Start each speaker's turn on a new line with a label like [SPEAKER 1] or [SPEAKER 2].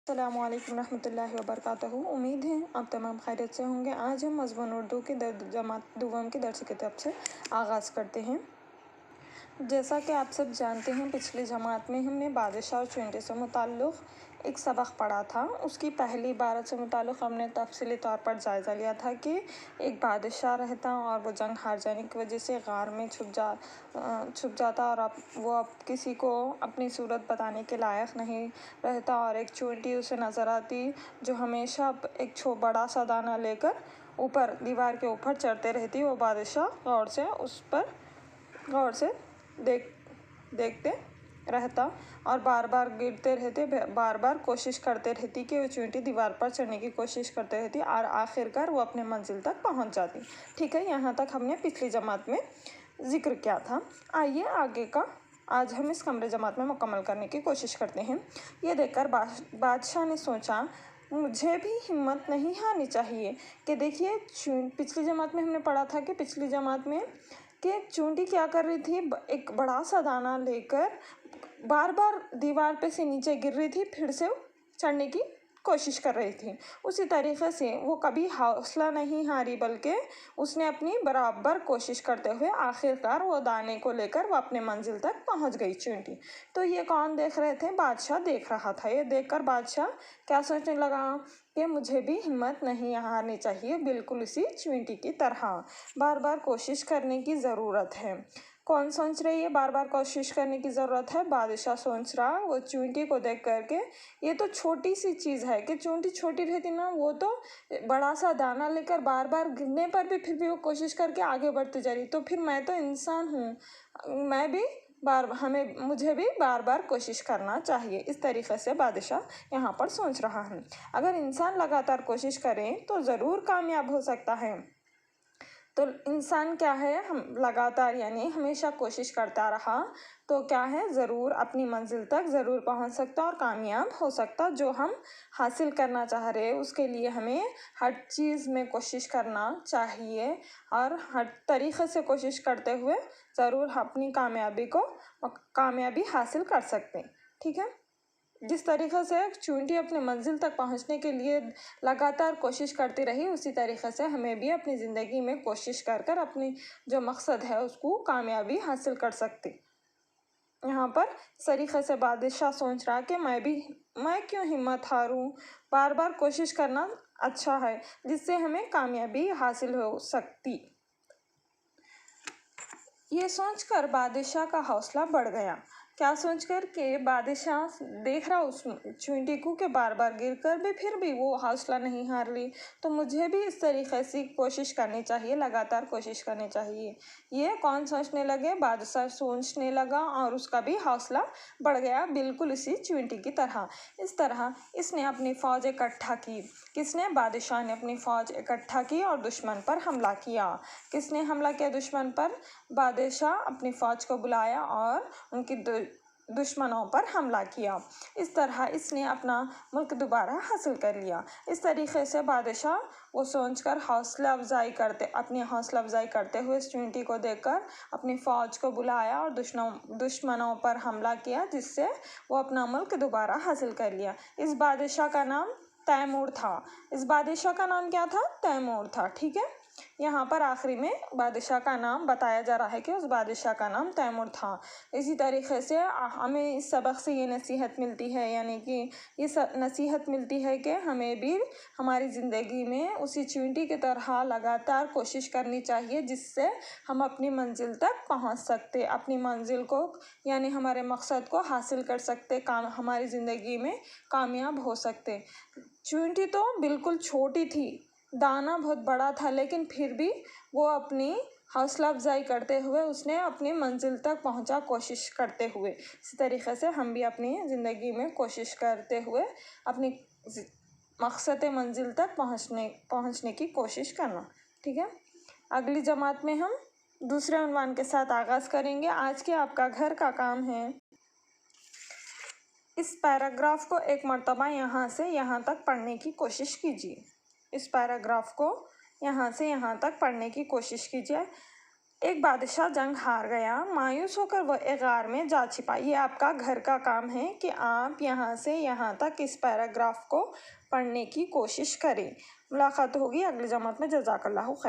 [SPEAKER 1] अस्सलामुअलैकुम रहमतुल्लाहि व बरकातहू। उम्मीद है आप तमाम खैरियत से होंगे। आज हम मज़मून उर्दू की जमात दुवम की दर्स किताब से आगाज़ करते हैं। जैसा कि आप सब जानते हैं, पिछली जमात में हमने बादशाह और चुंटी से मुताल्लिक़ एक सबक पढ़ा था। उसकी पहली इबारत से मुताल्लिक़ हमने तफसीली तौर पर जायज़ा लिया था कि एक बादशाह रहता और वो जंग हार जाने की वजह से गार में छुप जाता और अब किसी को अपनी सूरत बताने के लायक नहीं रहता और एक चुंटी उसे नज़र आती जो हमेशा एक बड़ा सा दाना लेकर ऊपर दीवार के ऊपर चढ़ते रहती। वो बादशाह गौर से देखते रहता और बार बार गिरते रहते, बार बार कोशिश करते रहती कि वो चींटी दीवार पर चढ़ने की कोशिश करते रहती और आखिरकार वो अपने मंजिल तक पहुंच जाती। ठीक है, यहाँ तक हमने पिछली जमात में ज़िक्र किया था। आइए आगे का आज हम इस कमरे जमात में मुकम्मल करने की कोशिश करते हैं। ये देखकर बादशाह ने सोचा, मुझे भी हिम्मत नहीं हारनी चाहिए। कि देखिए, पिछली जमात में हमने पढ़ा था कि पिछली जमात में कि चूंटी क्या कर रही थी, एक बड़ा सा दाना लेकर बार बार दीवार पे से नीचे गिर रही थी, फिर से चढ़ने की कोशिश कर रही थी। उसी तरीक़े से वो कभी हौसला नहीं हारी, बल्कि उसने अपनी बराबर कोशिश करते हुए आखिरकार वो दाने को लेकर वो अपने मंजिल तक पहुंच गई चींटी। तो ये कौन देख रहे थे? बादशाह देख रहा था। ये देखकर बादशाह क्या सोचने लगा कि मुझे भी हिम्मत नहीं हारनी चाहिए, बिल्कुल इसी चींटी की तरह बार बार कोशिश करने की ज़रूरत है। कौन सोच रही है बार बार कोशिश करने की ज़रूरत है? बादशाह सोच रहा वो चींटी को देख करके, ये तो छोटी सी चीज़ है कि चींटी छोटी रहती ना, वो तो बड़ा सा दाना लेकर बार बार गिरने पर भी फिर भी वो कोशिश करके आगे बढ़ती जा रही। तो फिर मैं तो इंसान हूँ, मुझे भी बार बार कोशिश करना चाहिए। इस तरीक़े से बादशाह यहाँ पर सोच रहा है। अगर इंसान लगातार कोशिश करे तो ज़रूर कामयाब हो सकता है। तो इंसान क्या है, हम लगातार यानी हमेशा कोशिश करता रहा तो क्या है, ज़रूर अपनी मंजिल तक ज़रूर पहुंच सकता और कामयाब हो सकता। जो हम हासिल करना चाह रहे हैं उसके लिए हमें हर चीज़ में कोशिश करना चाहिए और हर तरीक़े से कोशिश करते हुए ज़रूर अपनी कामयाबी हासिल कर सकते हैं। ठीक है, जिस तरीक़े से चींटी अपने मंजिल तक पहुंचने के लिए लगातार कोशिश करती रही, उसी तरीक़े से हमें भी अपनी ज़िंदगी में कोशिश कर अपनी जो मकसद है उसको कामयाबी हासिल कर सकते। यहाँ पर इस तरीक़े से बादशाह सोच रहा कि मैं क्यों हिम्मत हारूं, बार बार कोशिश करना अच्छा है जिससे हमें कामयाबी हासिल हो सकती। ये सोचकर बादशाह का हौसला बढ़ गया। क्या सोचकर के बादशाह देख रहा उस चींटी को कि बार बार गिरकर भी फिर भी वो हौसला नहीं हार रही, तो मुझे भी इस तरीक़े से कोशिश करनी चाहिए, लगातार कोशिश करनी चाहिए। ये कौन सोचने लगे? बादशाह सोचने लगा और उसका भी हौसला बढ़ गया, बिल्कुल इसी चींटी की तरह। इस तरह इसने अपनी फ़ौज इकट्ठा की। किसने? बादशाह ने अपनी फ़ौज इकट्ठा की और दुश्मन पर हमला किया। किसने हमला किया दुश्मन पर? बादशाह अपनी फ़ौज को बुलाया और उनकी दुश्मनों पर हमला किया। इस तरह इसने अपना मुल्क दोबारा हासिल कर लिया। इस तरीक़े से बादशाह वो सोचकर अपनी हौसला अफजाई करते हुए चींटी को देखकर अपनी फ़ौज को बुलाया और दुश्मनों पर हमला किया, जिससे वो अपना मुल्क दोबारा हासिल कर लिया। इस बादशाह का नाम तैमूर था। इस बादशाह का नाम क्या था? तैमूर था। ठीक है, यहाँ पर आखिरी में बादशाह का नाम बताया जा रहा है कि उस बादशाह का नाम तैमूर था। इसी तरीक़े से हमें इस सबक से ये नसीहत मिलती है, यानी कि नसीहत मिलती है कि हमें भी हमारी ज़िंदगी में उसी चींटी की तरह लगातार कोशिश करनी चाहिए, जिससे हम अपनी मंजिल तक पहुंच सकते, अपनी मंजिल को यानी हमारे मकसद को हासिल कर सकते, हमारी ज़िंदगी में कामयाब हो सकते। चींटी तो बिल्कुल छोटी थी, दाना बहुत बड़ा था, लेकिन फिर भी वो अपनी हौसला अफजाई करते हुए उसने अपनी मंजिल तक पहुंचा, कोशिश करते हुए। इसी तरीक़े से हम भी अपनी ज़िंदगी में कोशिश करते हुए अपनी मकसद मंजिल तक पहुंचने की कोशिश करना। ठीक है, अगली जमात में हम दूसरे उन्वान के साथ आगाज़ करेंगे। आज के आपका घर का काम है, इस पैराग्राफ को एक मर्तबा यहाँ से यहाँ तक पढ़ने की कोशिश कीजिए। इस पैराग्राफ को यहाँ से यहाँ तक पढ़ने की कोशिश कीजिए। एक बादशाह जंग हार गया। मायूस होकर वह एक गार में जा छिपा। ये आपका घर का काम है कि आप यहाँ से यहाँ तक इस पैराग्राफ को पढ़ने की कोशिश करें। मुलाकात होगी अगली जमात में। जज़ाकल्लाहु खैर।